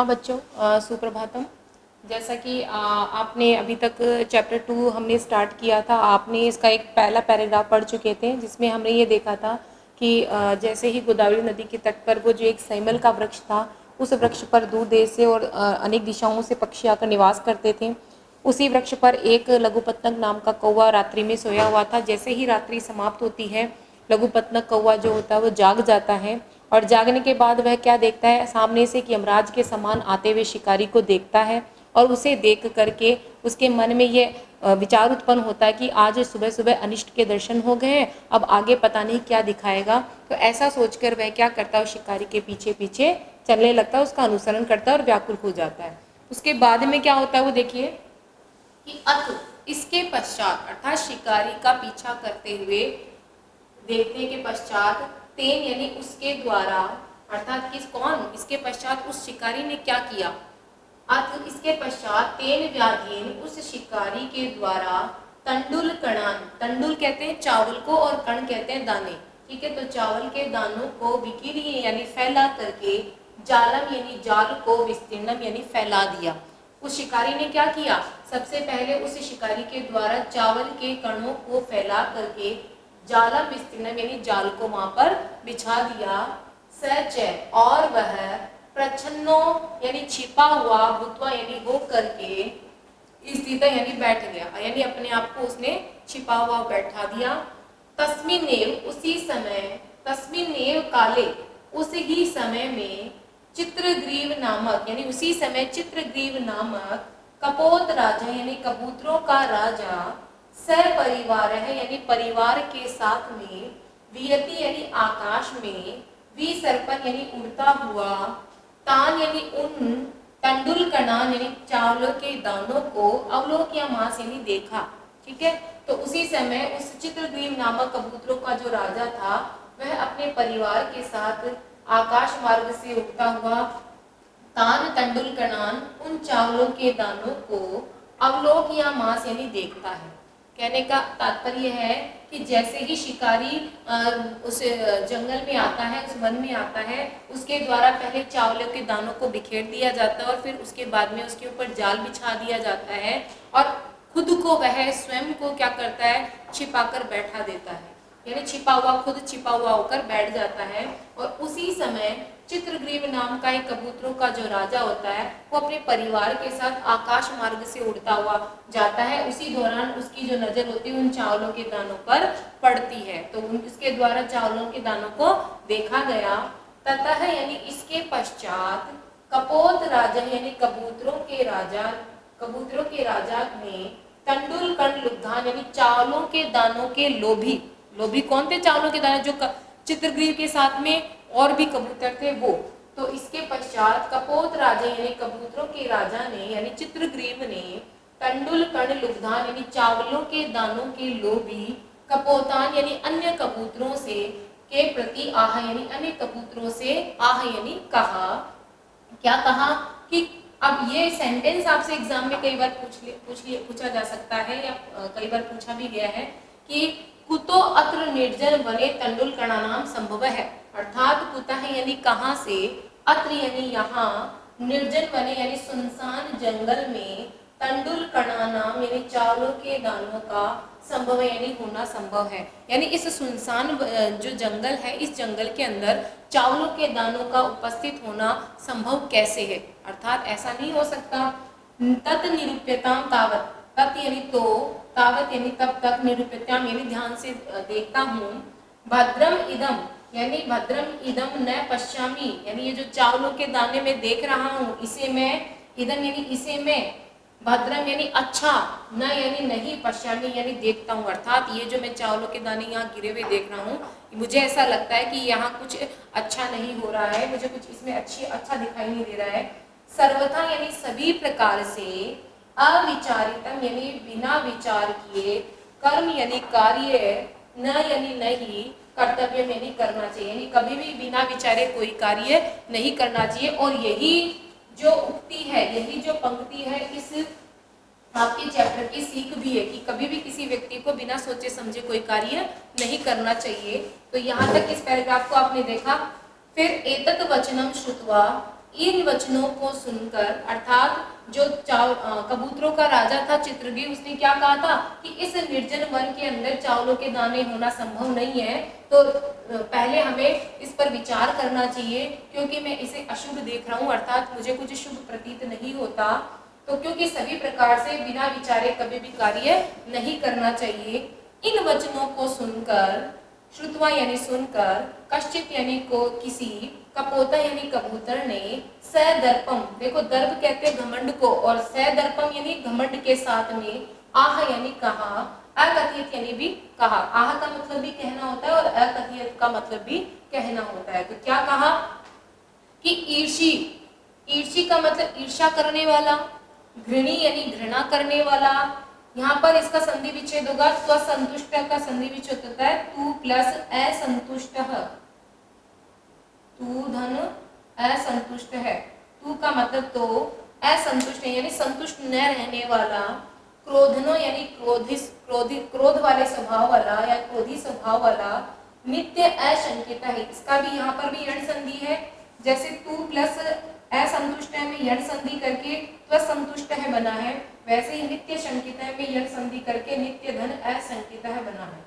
हाँ बच्चों, सुप्रभातम। जैसा कि आपने अभी तक चैप्टर 2 हमने स्टार्ट किया था, आपने इसका एक पहला पैराग्राफ पढ़ चुके थे जिसमें हमने ये देखा था कि जैसे ही गोदावरी नदी के तट पर वो जो एक सैमल का वृक्ष था, उस वृक्ष पर दूर देश से और अनेक दिशाओं से पक्षी आकर निवास करते थे। उसी वृक्ष पर एक लघुपतंग नाम का कौवा रात्रि में सोया हुआ था। जैसे ही रात्रि समाप्त होती है, लघुपतंग कौवा जो होता है वो जाग जाता है और जागने के बाद वह क्या देखता है, सामने से कि यमराज के समान आते हुए शिकारी को देखता है और उसे देख करके उसके मन में ये विचार उत्पन्न होता है कि आज सुबह सुबह अनिष्ट के दर्शन हो गए हैं, अब आगे पता नहीं क्या दिखाएगा। तो ऐसा सोचकर वह क्या करता है, शिकारी के पीछे पीछे चलने लगता है, उसका अनुसरण करता है और व्याकुल हो जाता है। उसके बाद में क्या होता है वो देखिए कि अत इसके पश्चात अर्थात शिकारी का पीछा करते हुए देखने के पश्चात तेन यानी उसके द्वारा, अर्थात किस कौन, इसके पश्चात उस शिकारी ने क्या किया, अत इसके पश्चात तेन व्याधीन उस शिकारी के द्वारा तंडुल कणान, तंडुल कहते हैं चावल को और कण कहते हैं दाने, ठीक है। तो चावल के दानों को विकीर्य यानी फैला करके, जालम यानी जाल को, विस्तीर्णम यानी फैला दिया। उस शिकारी ने क्या किया, सबसे पहले उस शिकारी के द्वारा चावल के कणों को फैला करके जालम विस्तीर्णम यानी जाल को वहां पर बिछा दिया। सच और वह प्रच्छन्नो यानी छिपा हुआ, भूतवा यानी हो करके, स्थित यानी बैठ गया, यानी अपने आप को उसने छिपा हुआ बैठा दिया। तस्मिन्नेव उसी समय, तस्मिन्नेव काले उस ही समय में, चित्रग्रीव नामक यानी उसी समय चित्रग्रीव नामक कपोत राजा यानी कबूतरों का राजा, सपरिवार है यानी परिवार के साथ में, वियति यानी आकाश में, विसर्पण यानी उड़ता हुआ, तान यानी उन, तंडुल कणान यानी चावलों के दानों को, अवलोक या मांस यानी देखा, ठीक है। तो उसी समय उस चित्रग्रीव नामक कबूतरों का जो राजा था वह अपने परिवार के साथ आकाश मार्ग से उड़ता हुआ तान तंडुल कणान उन चावलों के दानों को अवलोक या मांस यानी देखता है। कहने का तात्पर्य है कि जैसे ही शिकारी उस जंगल में आता है, उस वन में आता है, उसके द्वारा पहले चावलों के दानों को बिखेर दिया जाता है और फिर उसके बाद में उसके ऊपर जाल बिछा दिया जाता है और खुद को वह स्वयं को क्या करता है, छिपाकर बैठा देता है, यानी छिपा हुआ, खुद छिपा हुआ होकर बैठ जाता है। और उसी समय चित्रग्रीव नाम का एक कबूतरों का जो राजा होता है वो अपने परिवार के साथ आकाश मार्ग से उड़ता हुआ जाता है। उसी दौरान उसकी जो नजर होती है उन चावलों के दानों पर पड़ती है, तो उसके द्वारा चावलों के दानों को देखा गया। ततः यानी इसके पश्चात कपोत राजा यानी कबूतरों के राजा ने तंडुल कण लुब्धान यानी चावलों के दानों के लोभी, लोभी कौन थे, चावलों के दाने, जो चित्रग्रीव के साथ में और भी कबूतर थे वो। तो इसके पश्चात कपोत राजा यानी कबूतरों के राजा ने यानी चित्रग्रीव ने तंडुल कण लुब्धान यानी चावलों के दानों के लोभी, कपोतान यानी अन्य कबूतरों से, के प्रति आह यानी अन्य कबूतरों से आह यानी कहा। क्या कहा कि अब ये सेंटेंस आपसे एग्जाम में कई बार पूछा जा सकता है या कई बार पूछा भी गया है कि कुतो अत्र निर्जन वने तंडुल कणानाम संभव है, अर्थात कुतः यानी कहाँ से, अत्र यानी यहाँ, निर्जन वने यानी सुनसान जंगल में, तंडुल कणानाम यानी चावलों के दानों का, संभव यानी होना संभव है, यानी इस सुनसान जो जंगल है, इस जंगल के अंदर चावलों के दानों का उपस्थित होना संभव कैसे है, अर्थात ऐसा नहीं हो सकता। तत् निरूप्यताम तावत, तत् यानी तो, तावत यानी तब तक, निरूप्यताम यानी ध्यान से देखता हूँ, भद्रम इदम यानी भद्रम इदम न पश्यामी यानी ये जो चावलों के दाने में देख रहा हूँ इसे मैं, इदम यानी इसे मैं, भद्रम यानी अच्छा, न यानी नहीं, पश्यामी यानी देखता हूँ, अर्थात ये जो मैं चावलों के दाने यहाँ गिरे हुए देख रहा हूँ, मुझे ऐसा लगता है कि यहाँ कुछ अच्छा नहीं हो रहा है, मुझे कुछ इसमें अच्छा दिखाई नहीं दे रहा है। सर्वथा यानी सभी प्रकार से, अविचारितम यानी बिना विचार किए, कर्म यानी कार्य, न यानी नहीं, कर्तव्य यानी करना चाहिए, यानी कभी भी बिना विचारे कोई कार्य नहीं करना चाहिए। और यही जो उक्ति है, यही जो पंक्ति है, इस आपके चैप्टर की सीख भी है कि कभी भी किसी व्यक्ति को बिना सोचे समझे कोई कार्य नहीं करना चाहिए। तो यहाँ तक इस पैराग्राफ को आपने देखा। फिर एतत् वचनम श्रुत्वा इन वचनों को सुनकर, अर्थात जो कबूतरों का राजा था चित्रगीत, उसने क्या कहा था कि इस निर्जन वन के अंदर चावलों के दाने होना संभव नहीं है, तो पहले हमें इस पर विचार करना चाहिए, क्योंकि मैं इसे अशुभ देख रहा हूँ, अर्थात मुझे कुछ शुभ प्रतीत नहीं होता। तो क्योंकि सभी प्रकार से बिना विचारे कभी भी कार्य नहीं करना चाहिए। इन वचनों को सुनकर, श्रुतवा यानी सुनकर, कश्चित यानी को किसी, कपोता यानी कबूतर ने, सदर्पम, देखो दर्प कहते हैं घमंड को, और सदर्पम यानी घमंड के साथ में, आह यानी कहा, अकथित यानी भी कहा। आह का मतलब भी कहना होता है और अकथित का मतलब भी कहना होता है। तो क्या कहा कि ईर्षी, ईर्षी का मतलब ईर्षा करने वाला, घृणी यानी घृणा करने वाला। यहाँ पर इसका संधि विच्छेद होगा, स्वसंतुष्ट का संधि विच्छेद होता है तू प्लस असंतुष्ट, तू धन असंतुष्ट है, तू का मतलब तो, असंतुष्ट है यानी संतुष्ट न रहने वाला, क्रोधनो यानी क्रोध वाले स्वभाव वाला या क्रोधी स्वभाव वाला, नित्य अशंकित है, इसका भी यहाँ पर भी यण संधि है, जैसे तू प्लस असंतुष्ट है में यण संधि करके त्वसंतुष्ट है बना है, वैसे ही नित्य शंकित है में यण संधि करके नित्य धन असंकित है बना है।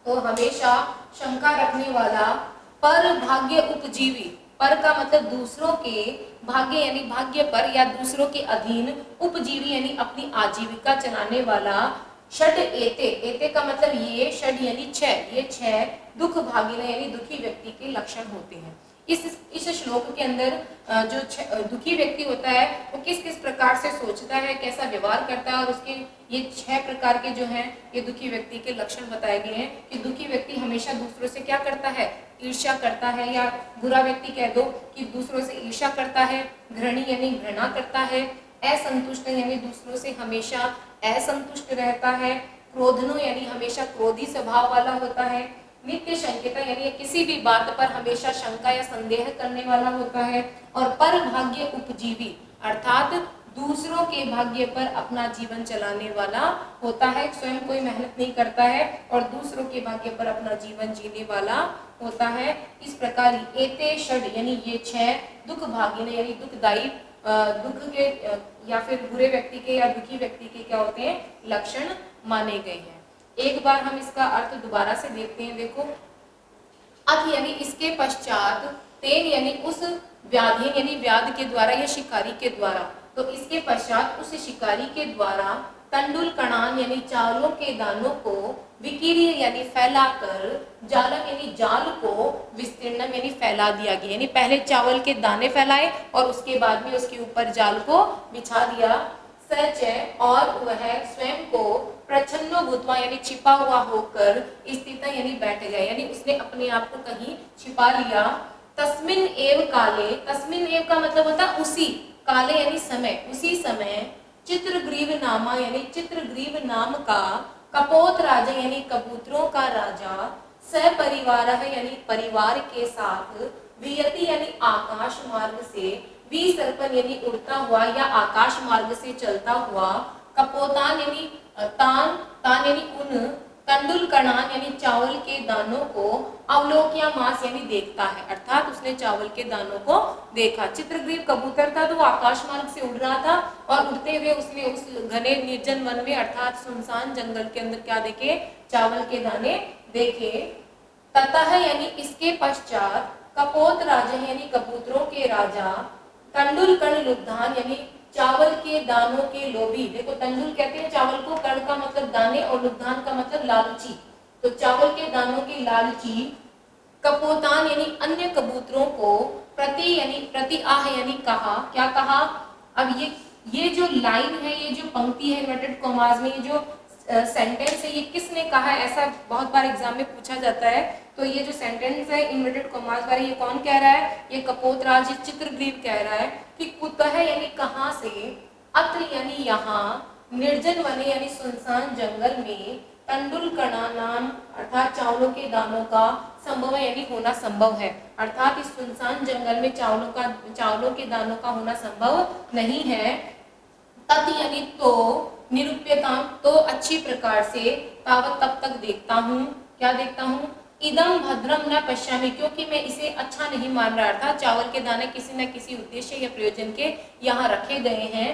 तो हमेशा शंका रखने वाला, पर भाग्य उपजीवी, पर का मतलब दूसरों के, भाग्य यानी भाग्य पर या दूसरों के अधीन, उपजीवी यानी अपनी आजीविका चलाने वाला, षड एते, एते का मतलब ये, षड यानी छह, ये छह दुख भागिने यानी दुखी व्यक्ति के लक्षण होते हैं। इस श्लोक के अंदर जो दुखी व्यक्ति होता है वो किस किस प्रकार से सोचता है, कैसा व्यवहार करता है, और उसके ये 6 प्रकार के जो हैं ये दुखी व्यक्ति के लक्षण बताए गए हैं कि दुखी व्यक्ति हमेशा दूसरों से क्या करता है, ईर्ष्या करता है, या बुरा व्यक्ति कह दो कि दूसरों से ईर्ष्या करता है, घृणी यानी घृणा करता है, असंतुष्ट यानी दूसरों से हमेशा असंतुष्ट रहता है, क्रोधनो यानी हमेशा क्रोधी स्वभाव वाला होता है, नित्य शंकिता यानी किसी भी बात पर हमेशा शंका या संदेह करने वाला होता है, और पर भाग्य उपजीवी अर्थात दूसरों के भाग्य पर अपना जीवन चलाने वाला होता है, स्वयं कोई मेहनत नहीं करता है और दूसरों के भाग्य पर अपना जीवन जीने वाला होता है। इस प्रकार एते षड यानी ये 6 दुख भागिने यानी दुखदायी दुख के या फिर बुरे व्यक्ति के या दुखी व्यक्ति के क्या होते हैं, लक्षण माने गए हैं। एक बार हम इसका अर्थ दोबारा से देखते हैं। देखो, अथ यानी इसके पश्चात, तेन यानी उस व्याधि यानी व्याध के द्वारा या शिकारी के द्वारा, तो इसके पश्चात उस शिकारी के द्वारा तंडुल कणान यानी चावलों के दानों को, विकीर्य यानी फैलाकर, जालम यानी जाल को, विस्तीर्णम यानी फैला दिया गया, यानी पहले चावल के दाने फैलाए और उसके बाद में उसके ऊपर जाल को बिछा दिया। सच और वह स्वयं को प्रच्छन्नो भूतवा यानी छिपा हुआ होकर, स्थित यानी बैठ गया, यानी उसने अपने आप को कहीं छिपा लिया। तस्मिन एव काले, तस्मिन एव का मतलब होता है उसी, काले यानी समय, उसी समय, चित्रग्रीव नामा यानी चित्रग्रीव नाम का, कपोत राजा यानी कबूतरों का राजा, सपरिवार यानी परिवार के साथ, वियति यानी आकाश मार्ग से, विसर्पण यानी उड़ता हुआ या आकाश मार्ग से चलता हुआ, कपोतान यानी तान, तान यानी उन, तंडुल कणान यानी चावल के दानों को, अवलोक्या मास यानी देखता है, अर्थात उसने चावल के दानों को देखा। चित्रग्रीव कबूतर था तो वो आकाश मार्ग से उड़ रहा था और उड़ते हुए उसने उस घने निर्जन वन में अर्थात सुनसान जंगल के अंदर क्या देखे, चावल के दाने देखे। ततः यानी इसके पश्चात, कपोत राजा यानी कबूतरों के राजा, तंडुल कण लुब्धान यानी चावल के दानों के लोभी, देखो तंडुल कहते हैं चावल को, कण का मतलब दाने और लुब्धान का मतलब लालची, तो चावल के दानों के लालची, कपोतान यानी अन्य कबूतरों को, प्रति यानी प्रति आह यानी कहा, क्या कहा। अब ये जो लाइन है, ये जो पंक्ति है इन्वर्टेड कॉमास में, ये जो सेंटेंस है, ये किसने कहा है, ऐसा बहुत बार एग्जाम में पूछा जाता है। तो ये जो सेंटेंस है इन्वर्टेड कॉमास वाला, ये कौन कह रहा है, ये कपोतराज चित्रग्रीव कह रहा है कि कुतः यानी कहां से, अत्र यानी यहाँ, निर्जन वने यानी सुनसान जंगल में, तंडुल कणा नाम अर्थात चावलों के दानों का, संभव यानी होना संभव है, अर्थात इस सुनसान जंगल में चावलों के दानों का होना संभव नहीं है। तद यानी तो, निरूप्यताम तो अच्छी प्रकार से, तावत तब तक देखता हूँ, क्या देखता हूँ, इदम भद्रम न पश्यामि, क्योंकि मैं इसे अच्छा नहीं मान रहा था। चावल के दाने किसी न किसी उद्देश्य या प्रयोजन के यहाँ रखे गए हैं।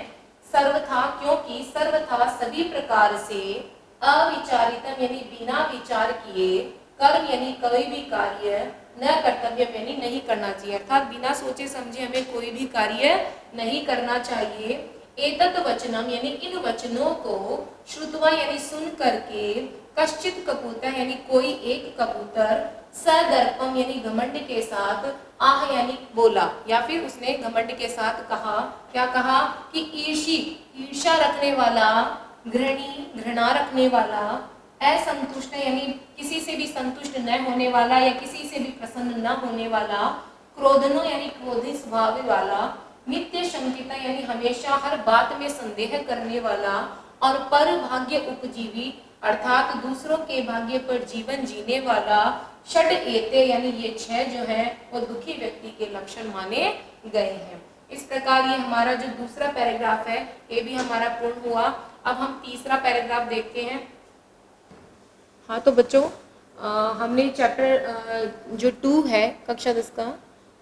सर्वथा, क्योंकि सर्वथा सभी प्रकार से अविचारितम यानी बिना विचार किए, कर्म यानी कोई भी कार्य, न कर्तव्य यानी नहीं करना चाहिए, अर्थात बिना सोचे समझे हमें कोई भी कार्य नहीं करना चाहिए। एतत् वचनम यानी इन वचनों को श्रुत्वा यानी सुन करके, कश्चित कबूतर यानी कोई एक कबूतर, सदर्पम यानी घमंड के साथ, आह यानी बोला, या फिर उसने घमंड के साथ कहा। क्या कहा कि ईर्ष्या रखने वाला, घृणी घृणा रखने वाला, असंतुष्ट यानी किसी से भी संतुष्ट न होने वाला या किसी से भी प्रसन्न न होने वाला, क्रोधनो यानी क्रोधी स्वभाव वाला, नित्य शंकिता यानी हमेशा हर बात में संदेह करने वाला, और पर भाग्य उपजीवी अर्थात दूसरों के भाग्य पर जीवन जीने वाला, षड एते यानी ये 6 जो है वो दुखी व्यक्ति के लक्षण माने गए हैं। इस प्रकार ये हमारा जो दूसरा पैराग्राफ है ये भी हमारा पूर्ण हुआ। अब हम तीसरा पैराग्राफ देखते हैं। हाँ तो बच्चों, हमने चैप्टर जो 2 है कक्षा 10 का,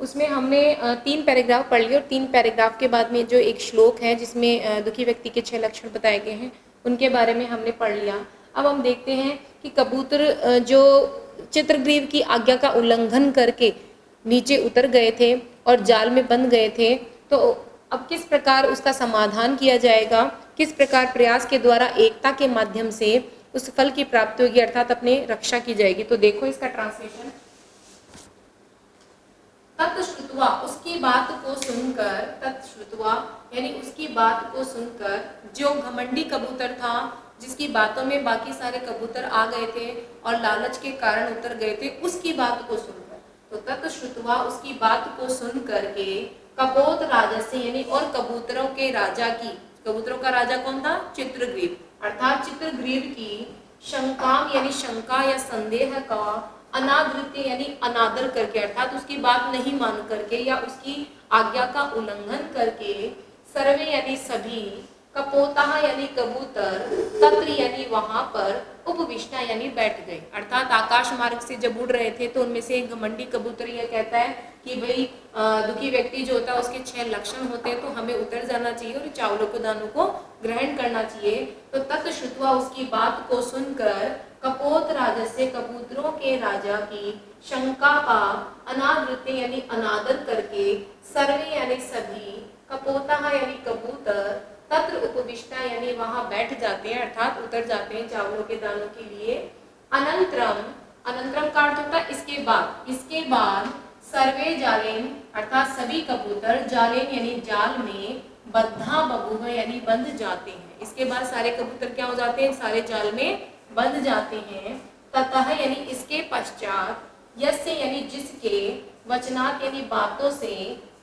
उसमें हमने 3 पैराग्राफ पढ़ लिए, और 3 पैराग्राफ के बाद में जो एक श्लोक है जिसमें दुखी व्यक्ति के 6 लक्षण बताए गए हैं उनके बारे में हमने पढ़ लिया। अब हम देखते हैं कि कबूतर जो चित्रग्रीव की आज्ञा का उल्लंघन करके नीचे उतर गए थे और जाल में बंध गए थे, तो अब किस प्रकार उसका समाधान किया जाएगा, किस प्रकार प्रयास के द्वारा एकता के माध्यम से उस फल की प्राप्ति होगी, अर्थात अपने रक्षा की जाएगी। तो देखो इसका ट्रांसलेशन, तत्श्रुत्वा उसकी बात को सुनकर, तत्श्रुत्वा यानी उसकी बात को सुनकर, जो घमंडी कबूतर था जिसकी बातों में बाकी सारे कबूतर आ गए थे और लालच के कारण उतर गए थे, उसकी बात को सुनकर, तो तत्श्रुत्वा उसकी बात को सुन करके, कपोत राजस्य यानी और कबूतरों के राजा की, कबूतरों का राजा कौन था? चित्रग्रीव, अर्थात चित्रग्रीव की शंका यानी शंका या संदेह का, अनादृत्य यानी अनादर करके, अर्थात उसकी बात नहीं मान करके या उसकी आज्ञा का उल्लंघन करके, सर्वे यानी सभी, कपोता यानी कबूतर, तत्र यानी वहां पर, उपविष्टा यानी बैठ गए, अर्थात आकाश मार्ग से जब उड़ रहे थे तो उनमें से एक घमंडी कबूतर यह कहता है कि भाई दुखी व्यक्ति जो होता है उसके 6 लक्षण होते हैं, तो हमें उतर जाना चाहिए और चावलों को दानों को ग्रहण करना चाहिए। तो तत्श्रुत्वा उसकी बात को सुनकर, कपोत राजस्य कबूतरों के राजा की शंका का अनादृत्य यानी अनादर करके, सर्वे यानी सभी, कपोता यानी कबूतर, तत्र उपविष्टा यानी वहां बैठ जाते हैं, अर्थात उतर जाते हैं चावलों के दानों के लिए। अनंतरम, अनंतरम का अर्थ होता है इसके बाद, इसके बाद सर्वे जालेन अर्थात सभी कबूतर, जालेन यानी जाल में, बद्धा बबूव यानी बंध जाते हैं। इसके बाद सारे कबूतर क्या हो जाते हैं? सारे जाल में बंध जाते हैं। ततः यानी इसके पश्चात, यस्य यानी जिसके, वचनात् यानी बातों से,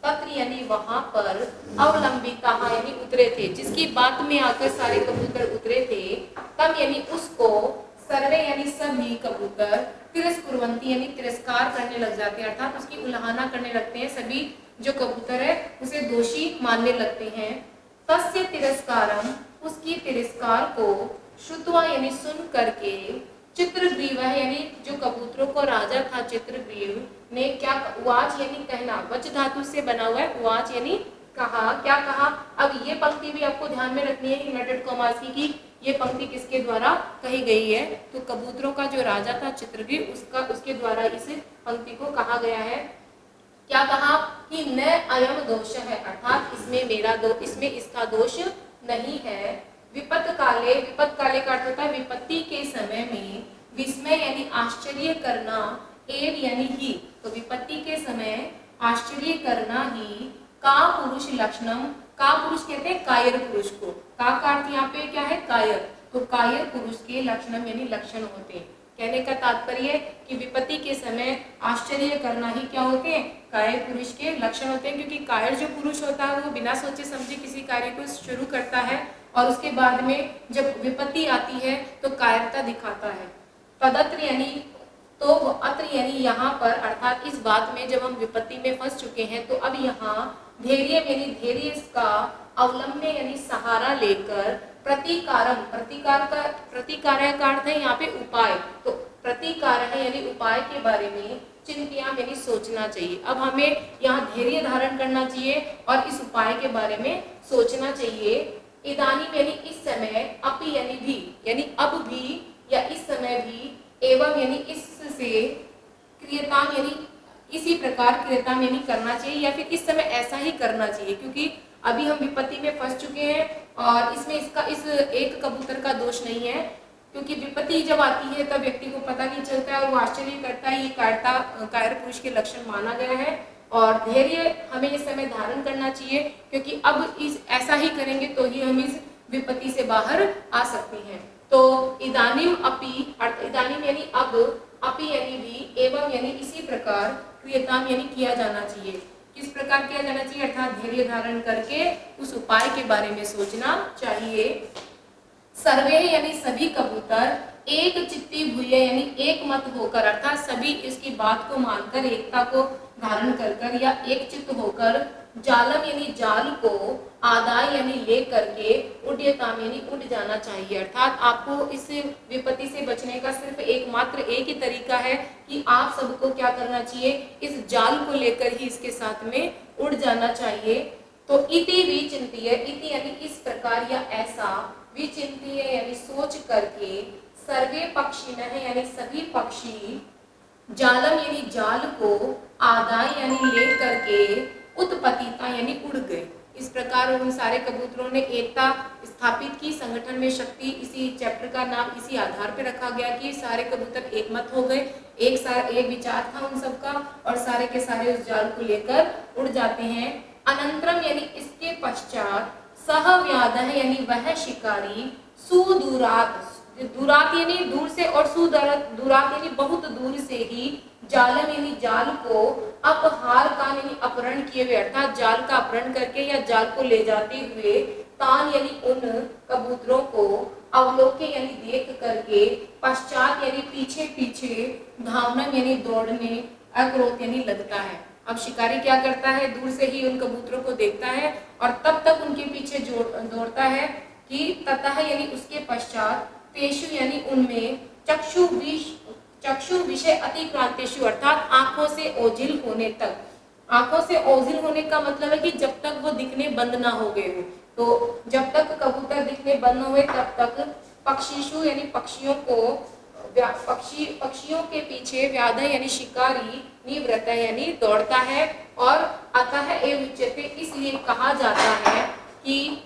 तत्र यानी वहां पर, अवलंबिता यानी उतरे थे, जिसकी बात में आकर सारे कबूतर उतरे थे, तब यानी उसको, सर्वे यानी सभी कबूतर, तिरस्कुर्वन्ति यानी तिरस्कार करने लग जाते हैं, अर्थात उसकी उल्हाना करने लगते हैं। सभी जो कबूतर है उसे दोषी मानने लगते हैं। तस्य तिरस्कारम उसकी तिरस्कार को, श्रुत्वा यानी सुन करके, चित्रग्रीव यानी जो कबूतरों को राजा था चित्रग्रीव ने क्या, उवाच यानी कहना, वच धातु से बना हुआ है, उवाच यानी कहा। क्या कहा? अब ये पंक्ति भी आपको ध्यान में रखनी है इन्वर्टेड कॉमास की कि ये पंक्ति किसके द्वारा कही गई है, तो कबूतरों का जो राजा था चित्रग्रीव उसके द्वारा इस पंक्ति को कहा गया है। क्या कहा कि न अयम दोष है, अर्थात इसमें इसका दोष नहीं है। विपत काले, विपत काले का अर्थ होता है विपत्ति के समय में, विस्मय यानी आश्चर्य करना, एव यानी ही, तो विपत्ति के समय आश्चर्य करना ही, का पुरुष लक्षणम, का पुरुष कहते हैं कायर पुरुष को, का अर्थ यहाँ पे क्या है? कायर, तो कायर पुरुष के लक्षणम यानी लक्षण होते हैं। कहने का तात्पर्य कि विपत्ति के समय आश्चर्य करना ही क्या होते हैं? कायर पुरुष के लक्षण होते हैं, क्योंकि कायर जो पुरुष होता है वो बिना सोचे समझे किसी कार्य को शुरू करता है और उसके बाद में जब विपत्ति आती है तो कायरता दिखाता है। तदत्र यानी तो अत्र यानी यहाँ पर, अर्थात इस बात में जब हम विपत्ति में फंस चुके हैं तो अब यहाँ धैर्य यानी धैर्य का, अवलंबने यानी सहारा लेकर, प्रतिकारम, प्रतिकार का अर्थ है यहाँ पे उपाय, तो प्रतिकार है यानी उपाय के बारे में चिंतयाम यानी सोचना चाहिए। अब हमें यहाँ धैर्य धारण करना चाहिए और इस उपाय के बारे में सोचना चाहिए। इदानीम यानी इस समय, अपि यानी भी, यानी अब भी या इस समय भी, एवं यानी इससे, क्रियताम यानी इसी प्रकार, क्रियताम यानी करना चाहिए या फिर इस समय ऐसा ही करना चाहिए, क्योंकि अभी हम विपत्ति में फंस चुके हैं और इसमें इसका इस एक कबूतर का दोष नहीं है, क्योंकि विपत्ति जब आती है तब व्यक्ति को पता नहीं चलता है और वो आश्चर्य करता है। ये कायर पुरुष के लक्षण माना गया है और धैर्य हमें इस समय धारण करना चाहिए, क्योंकि अब इस ऐसा ही करेंगे तो ही हम इस विपत्ति से बाहर आ सकते हैं। तो इदानीम अपि, इदानीम यानी अब, अपि यानी भी, एवं यानी इसी प्रकार, क्रियताम यानी किया जाना चाहिए। किस प्रकार किया जाना चाहिए, अर्थात धैर्य धारण करके उस उपाय के बारे में सोचना चाहिए। सर्वे यानी सभी कबूतर, एक चित्ती भूय यानी एक मत होकर, अर्थात सभी इसकी बात को मानकर, एकता को धारण कर या एक चित्त होकर, जालम यानी जाल को, आदाय यानी ले करके, उड्यताम यानी उड़ जाना चाहिए। अर्थात आपको इस विपत्ति से बचने का सिर्फ एकमात्र एक ही तरीका है कि आप सबको क्या करना चाहिए, इस जाल को लेकर ही इसके साथ में उड़ जाना चाहिए। तो इति विचिंत्य, इति यानी इस प्रकार या ऐसा, विचिंत्य यानी सोच करके, सर्वे पक्षिणः यानी सभी पक्षी, जालम यानी जाल को, आदाय यानी ले करके, उत्पतिता यानी उड़ गए। इस प्रकार उन सारे कबूतरों ने एकता स्थापित की, संगठन में शक्ति, इसी चैप्टर का नाम इसी आधार पर रखा गया कि सारे कबूतर एक मत हो गए, एक विचार था उन सबका और सारे के सारे उस जाल को लेकर उड़ जाते हैं। अनंतरम यानी इसके पश्चात, सह व्याधः यानी वह शिकारी, सुदूरात, दूरात यानी दूर से और दूरात यानी बहुत दूर से ही, जालम यानी जाल को, अपहार का यानी अपहरण किए हुए, अर्थात जाल का अपहरण करके या जाल को ले जाते हुए, तान यानी उन कबूतरों को, अवलोके यानी देख करके, पश्चात यानी पीछे पीछे, धावनम यानी दौड़ने, अक्रोध यानी लगता है। अब शिकारी क्या करता है, दूर से ही उन कबूतरों को देखता है और तब तक उनके पीछे दौड़ता है कि ततः यानी उसके पश्चात, तेषु यानी उनमें, चक्षु विषय अतिक्रांतेषु, अर्थात आंखों से ओझिल होने तक। आंखों से ओझिल होने का मतलब है कि जब तक वो दिखने बंद ना हो गए हो, तो जब तक कबूतर दिखने बंद न हुए तब तक, पक्षीषु यानी पक्षियों को, पक्षियों के पीछे, व्याध यानी शिकारी, निवृत्त यानी दौड़ता है और अतः एव उच्यते, इसलिए कहा जाता है कि,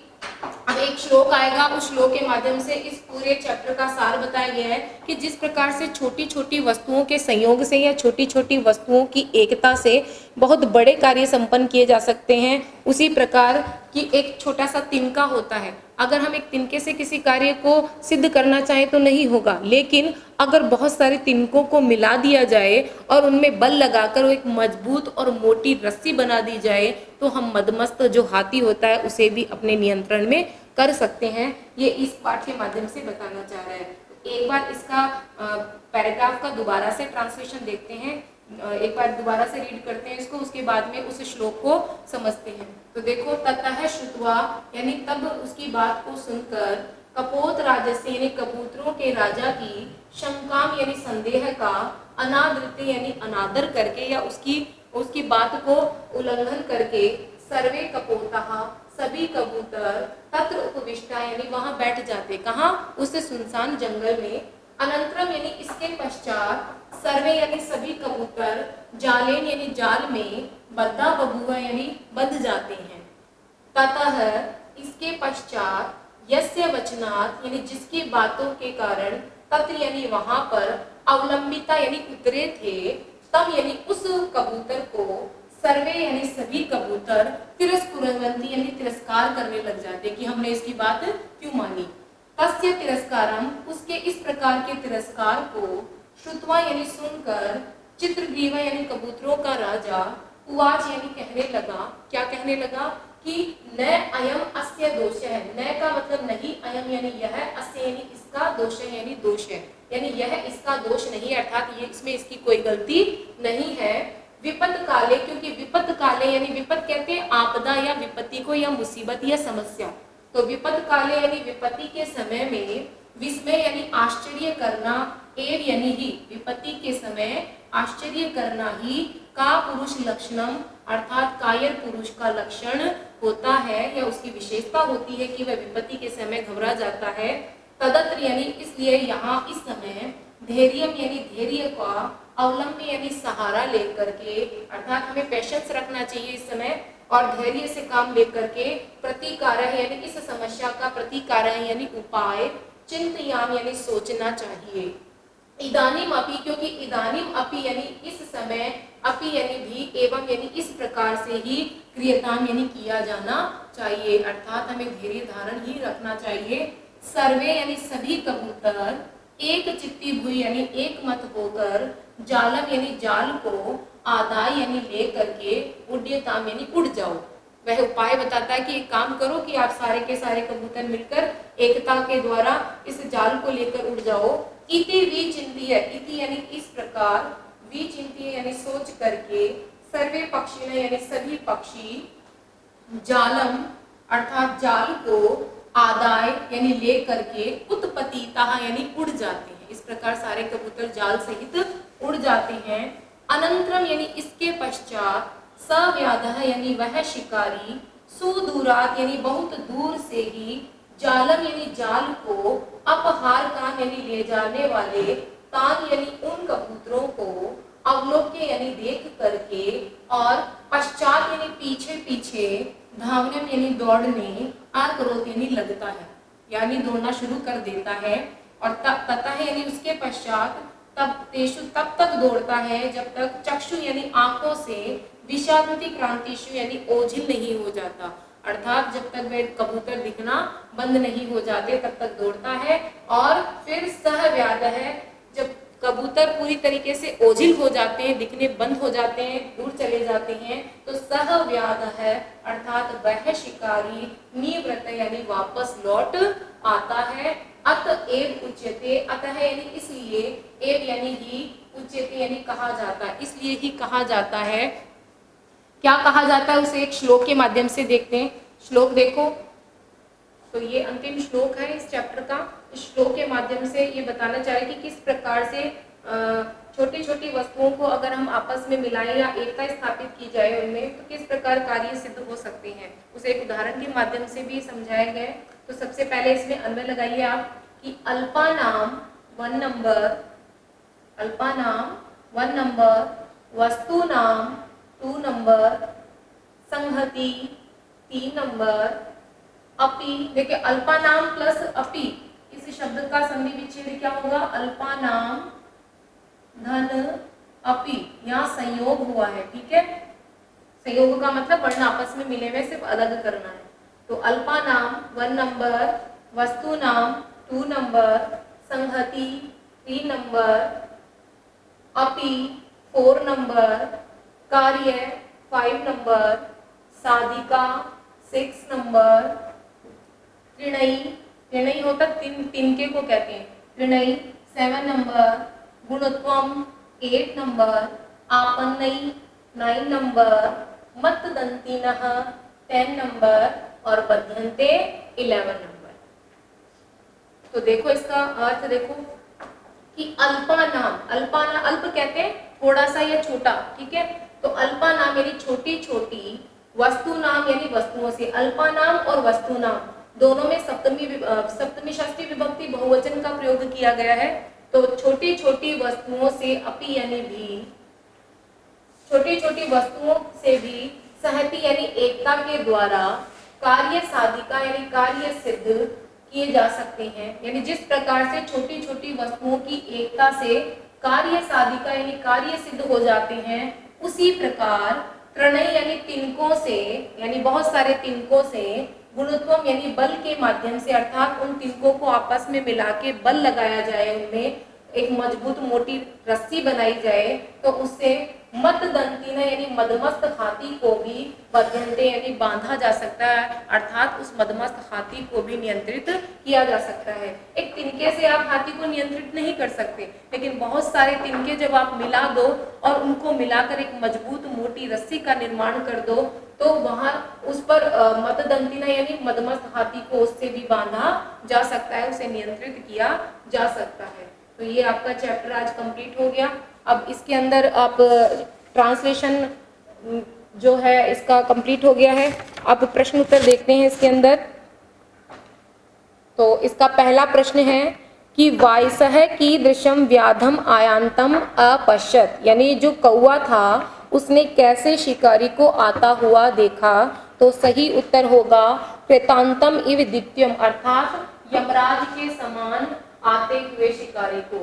अब एक श्लोक आएगा, उस श्लोक के माध्यम से इस पूरे चैप्टर का सार बताया गया है कि जिस प्रकार से छोटी छोटी वस्तुओं के संयोग से या छोटी छोटी वस्तुओं की एकता से बहुत बड़े कार्य संपन्न किए जा सकते हैं, उसी प्रकार की एक छोटा सा तिनका होता है। अगर हम एक तिनके से किसी कार्य को सिद्ध करना चाहें तो नहीं होगा, लेकिन अगर बहुत सारे तिनकों को मिला दिया जाए और उनमें बल लगाकर वो एक मजबूत और मोटी रस्सी बना दी जाए तो हम मदमस्त जो हाथी होता है उसे भी अपने नियंत्रण में कर सकते हैं। ये इस पाठ के माध्यम से बताना चाह रहा है। एक बार इसका पैराग्राफ का दोबारा से ट्रांसलेशन देखते हैं, एक बार दोबारा से रीड करते हैं इसको, उसके बाद में उस श्लोक को समझते हैं। तो देखो, ततः श्रुत्वा यानी तब उसकी बात को सुनकर, कपोत राजस्य यानी कबूतरों के राजा की, शंकाम यानी संदेह का, अनादृत यानी अनादर करके या उसकी बात को उल्लंघन करके, सर्वे कपोतः सभी कबूतर, तत्र उपविष्टा यानी वहां बैठ जाते, कहाँ, उस सुनसान जंगल में। अनंतरम यानी इसके पश्चात, सर्वे यानी सभी कबूतर, जालेन यानी जाल में, बद्धा बबुआ यानी बंध जाते हैं। ततः इसके पश्चात, यस्य वचनात् यानी जिसकी बातों के कारण, तत्र यानी वहां पर, अवलंबिता यानी उतरे थे, तब यानी उस कबूतर को, सर्वे यानी सभी कबूतर, तिरस्कुर्वन्ति यानी तिरस्कार करने लग जाते कि हमने इसकी बात क्यों मानी। तस्य तिरस्कारम उसके इस प्रकार के तिरस्कार को, श्रुत्वा यानी सुनकर, चित्रग्रीवा यानी कबूतरों का राजा, उवाच यानी कहने लगा, क्या कहने लगा कि न अयम अस्य दोष है, न का मतलब नहीं, अयम यानी यह, अस्य यानी इसका, दोष है यानी दोष है, यानी यह इसका दोष नहीं, अर्थात ये इसमें इसकी कोई गलती नहीं है। विपत काले, क्योंकि विपत काले यानी विपत कहते हैं आपदा या विपत्ति को या मुसीबत या समस्या, तो विपत काले यानी विपत्ति के समय में, विस्मय यानी आश्चर्य करना एव यानी ही, विपत्ति के समय आश्चर्य करना ही का पुरुष लक्षणम अर्थात कायर पुरुष का लक्षण होता है या उसकी विशेषता होती है कि वह विपत्ति के समय घबरा जाता है। तदत्र यानी इसलिए यहाँ इस समय धैर्यम यानी धैर्य का अवलंब यानी सहारा लेकर के, अर्थात हमें पेशेंस रखना चाहिए इस समय और धैर्य से काम लेकर के प्रतिकार यानी इस समस्या का प्रतिकार यानी उपाय चिंतयाम यानी सोचना चाहिए। इदानीम अपि क्योंकि इदानीम अपि यानी इस समय, अपि यानी भी, एवं यानी इस प्रकार से ही क्रियताम यानी किया जाना चाहिए, अर्थात हमें धैर्य धारण ही रखना चाहिए। सर्वे यानी सभी कबूतर एक चित्ती भूई यानी एक मत होकर जालम यानी जाल को आदाय यानी ले करके उड्यताम यानी उड़ जाओ। वह उपाय बताता है कि एक काम करो कि आप सारे के सारे कबूतर मिलकर एकता के द्वारा इस जाल को लेकर उड़ जाओ। इति विचिंत्य, इति यानी इस प्रकार, विचिंत्य यानी सोच करके, सर्वे पक्षी यानी सभी पक्षी, जालम अर्थात जाल को, आदाय यानी ले करके, उत्पतिता यानी उड़ जाते हैं। इस प्रकार सारे कबूतर जाल सहित उड़ जाते हैं। अनंतरम यानी इसके पश्चात, सव्याधः यानी वह शिकारी, सुदूरात यानी बहुत दूर से ही, जालम यानी जाल को, अपहार का यानी ले जाने वाले, तान यानी उन कबूतरों को, अवलोक्य यानी देख करके, और पश्चात यानी पीछे पीछे, धावने यानी दौड़ने, आक्रोत यानी लगता है यानी दौड़ना शुरू कर देता है। और तब तथा है यानी उसके पश्चात, तब तेषु तब तक दौड़ता है जब तक चक्षु यानी आंखों से, विषादुति क्रांतिशु यानी ओझिल नहीं हो जाता, अर्थात जब तक वह कबूतर दिखना बंद नहीं हो जाते तब तक दौड़ता है। और फिर सहव्याध है, जब कबूतर पूरी तरीके से ओझिल हो जाते हैं, दिखने बंद हो जाते हैं, दूर चले जाते हैं, तो सहव्याध है अर्थात वह शिकारी निवृत्त यानी वापस लौट आता है। अतएव उच्यते, अतः यानी इसलिए, एव यानी ही, उच्यते यानी कहा जाता है, इसलिए ही कहा जाता है। क्या कहा जाता है उसे एक श्लोक के माध्यम से देखते हैं। श्लोक देखो, तो ये अंतिम श्लोक है इस चैप्टर का। इस श्लोक के माध्यम से ये बताना चाह रहे कि किस प्रकार से छोटी छोटी वस्तुओं को अगर हम आपस में मिलाएं या एकता स्थापित की जाए उनमें, तो किस प्रकार कार्य सिद्ध हो सकते हैं, उसे एक उदाहरण के माध्यम से भी समझाया गया है। तो सबसे पहले इसमें अन्वय लगाइए आप कि अल्पा नाम 1 नंबर, अल्पा नाम 1 नंबर, वस्तु नाम 2 नंबर, संहति 3 नंबर, अपि, देखिए अल्पा नाम प्लस अपि, इस शब्द का संधि विच्छेद क्या होगा, अल्पा नाम धन अपि, यहाँ संयोग हुआ है, ठीक है। संयोग का मतलब वर्ण आपस में मिले हुए सिर्फ अलग करना है। तो अल्पा नाम 1 नंबर, वस्तु नाम 2 नंबर, संहति 3 नंबर, अपि 4 नंबर, कार्य 5 नंबर, साधिका 6 नंबर, त्रिणयी, त्रिणयी होता तिनके को कहते हैं, त्रिणयी 7 नंबर, गुणत्वम 8 नंबर, आपन्नयी 9 नंबर, मतदंतिनः 10 नंबर और बध्यन्ते 11 नंबर। तो देखो इसका अर्थ देखो कि अल्पा नाम, अल्पा नाम, अल्प कहते हैं थोड़ा सा या छोटा, ठीक है। तो अल्पा नाम यानी छोटी छोटी, वस्तु नाम यानी वस्तुओं से, अल्पा नाम और वस्तु नाम दोनों में सप्तमी षष्ठी विभक्ति बहुवचन का प्रयोग किया गया है। तो छोटी छोटी वस्तुओं से, अपि यानी भी, छोटी छोटी वस्तुओं से भी, सहति यानी एकता के द्वारा, कार्य साधिका यानी कार्य सिद्ध किए जा सकते हैं। यानी जिस प्रकार से छोटी छोटी वस्तुओं की एकता से कार्य साधिका यानी कार्य सिद्ध हो जाते हैं, उसी प्रकार त्रणय यानी तिनकों से, यानी बहुत सारे तिनकों से, गुणत्वम यानी बल के माध्यम से, अर्थात उन तिनकों को आपस में मिला के बल लगाया जाए, उनमें एक मजबूत मोटी रस्सी बनाई जाए, तो उससे मतदंतिना यानी मदमस्त हाथी को भी बध्यन्ते यानी बांधा जा सकता है, अर्थात उस मदमस्त हाथी को भी नियंत्रित किया जा सकता है। एक तिनके से आप हाथी को नियंत्रित नहीं कर सकते, लेकिन बहुत सारे तिनके जब आप मिला दो और उनको मिलाकर एक मजबूत मोटी रस्सी का निर्माण कर दो, तो वहां उस पर मतदंतिना यानी मदमस्त हाथी को उससे भी बांधा जा सकता है, उसे नियंत्रित किया जा सकता है। तो ये आपका चैप्टर आज कंप्लीट हो गया। अब इसके अंदर आप ट्रांसलेशन जो है इसका कंप्लीट हो गया है। अब प्रश्न उत्तर देखते हैं इसके अंदर। तो इसका पहला प्रश्न है कि वायसः कीदृशं व्याधम आयान्तम अपश्यत, यानी जो कौवा था उसने कैसे शिकारी को आता हुआ देखा। तो सही उत्तर होगा कृतांतम इव द्वितीयम, अर्थात यमराज के समान आते हुए शिकारी को।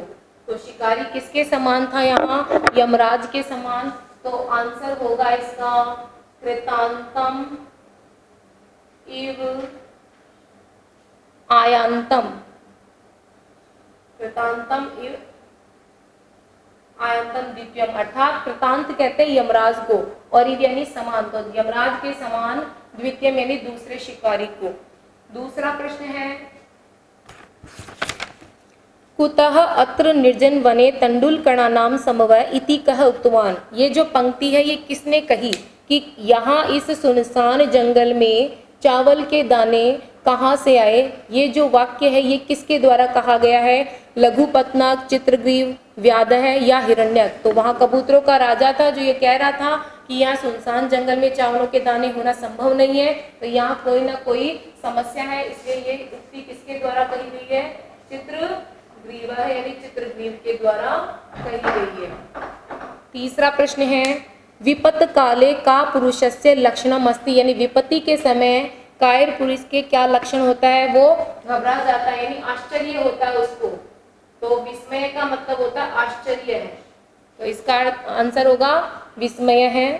तो शिकारी किसके समान था यहाँ? यमराज के समान। तो आंसर होगा इसका कृतांतम इव आयांतम, कृतांतम इव आयंतम द्वितीयम, अर्थात कृतांत कहते हैं यमराज को और इव यानी समान, तो यमराज के समान द्वितीयम यानी दूसरे शिकारी को। दूसरा प्रश्न है कुतः अत्र निर्जन वने तंडुलकणानां समवय इति कह उक्तवान। ये जो पंक्ति है ये किसने कही कि यहाँ इस सुनसान जंगल में चावल के दाने कहाँ से आए? ये जो वाक्य है ये किसके द्वारा कहा गया है? लघुपतनाक, चित्रग्रीव, व्याधः या हिरण्यक। तो वहाँ कबूतरों का राजा था जो ये कह रहा था कि यहाँ सुनसान जंगल में चावलों के दाने होना संभव नहीं है, तो यहाँ कोई ना कोई समस्या है, इसलिए ये उक्ति किसके द्वारा कही गई है? चित्रग्रीव यानी चित्रग्रीव के द्वारा कही गई है। तीसरा प्रश्न है विपत्त काले का पुरुषस्य लक्षणम अस्ति, यानी विपत्ति के समय कायर पुरुष के क्या लक्षण होता है? वो घबरा जाता है यानी आश्चर्य होता है उसको। तो विस्मय का मतलब होता है आश्चर्य है, तो इसका आंसर होगा विस्मय है।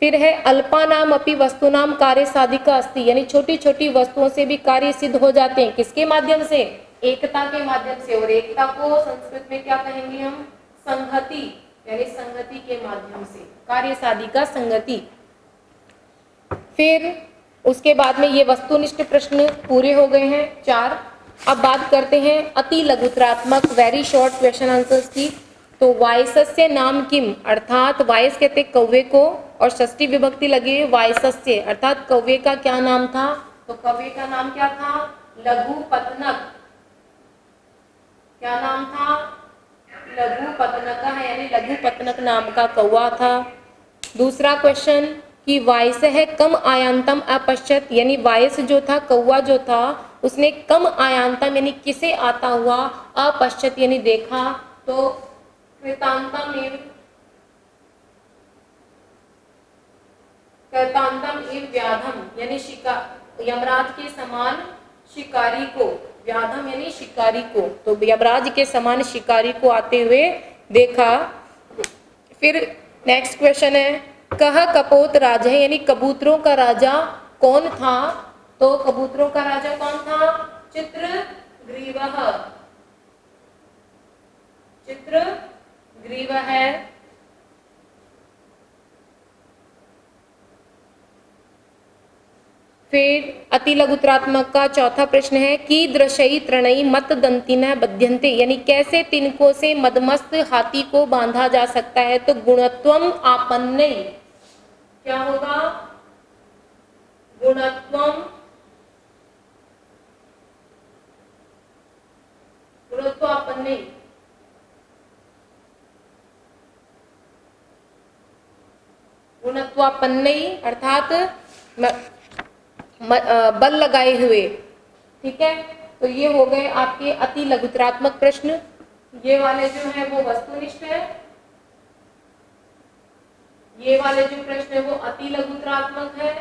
फिर है अल्पानाम अपि वस्तुनाम कार्य साधिका अस्ति, यानी छोटी छोटी वस्तुओं से भी कार्य सिद्ध हो जाते हैं। किसके माध्यम से? एकता के माध्यम से। और एकता को संस्कृत में क्या कहेंगे हम? संहति, यानी संगति के माध्यम से, कार्य साधिका संगति। फिर उसके बाद में ये वस्तुनिष्ठ प्रश्न पूरे हो गए हैं 4। अब बात करते हैं अति लघुत्रात्मक वेरी शॉर्ट क्वेश्चन आंसर्स की। तो वायसस्य नाम किम, अर्थात वायस कहते कौवे को और षष्ठी विभक्ति लगी है वायसस्य, अर्थात कौवे का क्या नाम था? तो कौवे का नाम क्या था? लघुपतनक। क्या नाम था? लघुपतनक है, यानी लघुपतनक नाम का कौवा था। दूसरा क्वेश्चन कि वायसः कम आयांतम अपश्यत, यानी वायस जो था कौवा जो था उसने कम आयांतम यानी किसे आता हुआ अपश्यत यानी देखा। तो कृतांतम इव व्याधम यानी यमराज के समान शिकारी को, व्याधम यानी शिकारी को, तो यमराज के समान शिकारी को आते हुए देखा। फिर नेक्स्ट क्वेश्चन है कह कपोत राजा, यानी कबूतरों का राजा कौन था? तो कबूतरों का राजा कौन था? चित्रग्रीव। चित्रग्रीव है। फिर अति लघुत्रात्मक का चौथा प्रश्न है कीदृशै तृणै मतदंतिनः बध्यन्ते, यानी कैसे तिनकों से मदमस्त हाथी को बांधा जा सकता है? तो गुणत्वम आपन्नै, क्या होगा? गुणत्वम आपन्नै, गुणत्वापन्नै अर्थात बल लगाए हुए। ठीक है, तो ये हो गए आपके अति लघुत्रात्मक प्रश्न। ये वाले जो है वो वस्तुनिष्ठ है, ये वाले जो प्रश्न है वो अति लघुत्रात्मक है,